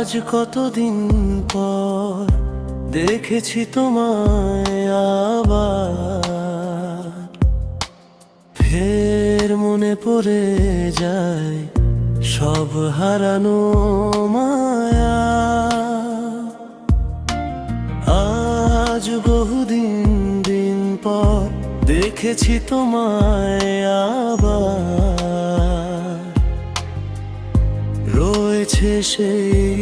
আজ কতদিন পর দেখেছি তোমায় আবার, ফের মনে পড়ে যায় সব হারানো মায়া। আজ বহুদিন পর দেখেছি তোমায় আবার, রয়েছে সেই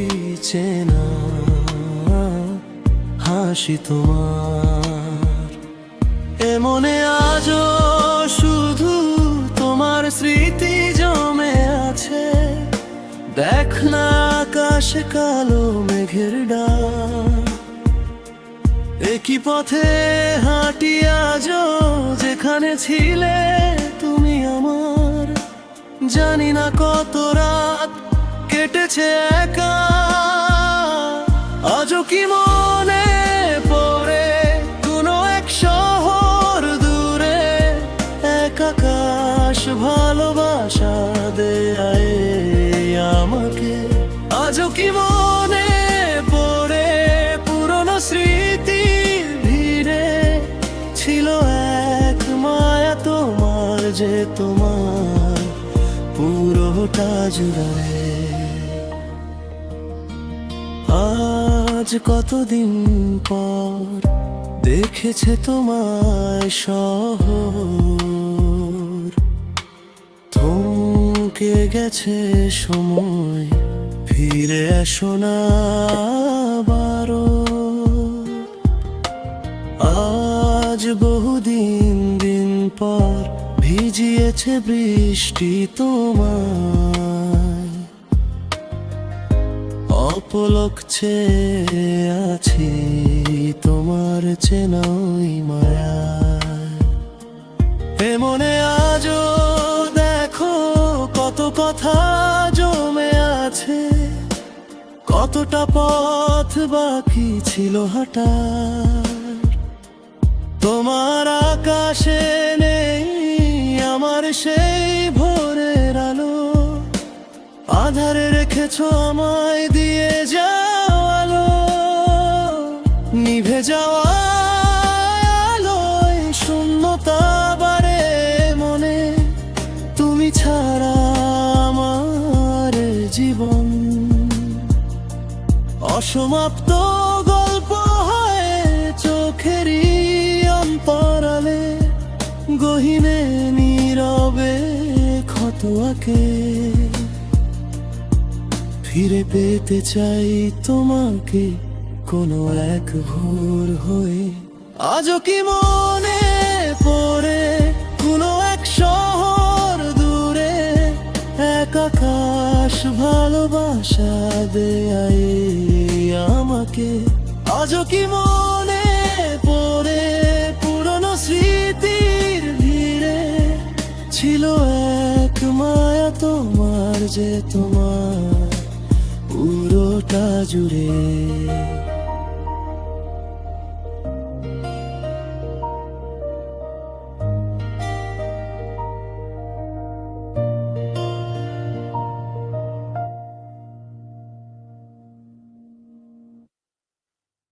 চেনা হাসি তোমার। এ মনে আজও শুধু তোমার স্মৃতি জমে আছে। দেখ না আকাশে কালো মেঘের ডাক, একই পথে হাঁটি আজও যেখানে ছিলে তুমি আমার। জানি না কত রাত কেটেছে একা, আজও কি মনে পড়ে কোনো এক শহর দূরে, এক আকাশ ভালোবাসা দেয় আমাকে। আজও কি মনে পড়ে পুরনো স্মৃতির ভিড়ে, ছিল এক মায়া তোমার যে তোমার পুরোটা জুড়ে। আজ কতদিন পর দেখেছে তোমায় শহর, থমকে গেছে সময়, ফিরে এসো না আবারো। আজ বহুদিন পর ভিজিয়েছে বৃষ্টি তোমায়, অপলক চেয়ে আছি তোমার চেনা ওই মায়ায়। এ মনে আজও দেখো কত কথা জমে আছে, কতটা পথ বাকি ছিল হাঁটার। তোমার আকাশে নেই আমার সেই ভোরের আলো, আধারে রেখেছো আমায় দিয়ে যাও আলো। নিভে যাওয়া আলোয় শূন্যতা বাড়ে মনে, তুমি ছাড়া আমার জীবন অসমাপ্ত গল্প হয় চোখেরই অন্তরালে। গহীনে নীরবে ক্ষত আঁকে, ফিরে পেতে চাই তোমাকে কোনো এক ভোর হয়ে। আজও কি মনে পড়ে কোনো এক শহর দূরে, এক আকাশ ভালোবাসা দেয় আমাকে। আজও কি মনে পড়ে পুরনো স্মৃতির ভিড়ে, ছিল এক মায়া তোমার যে তোমার পুরোটা জুড়ে।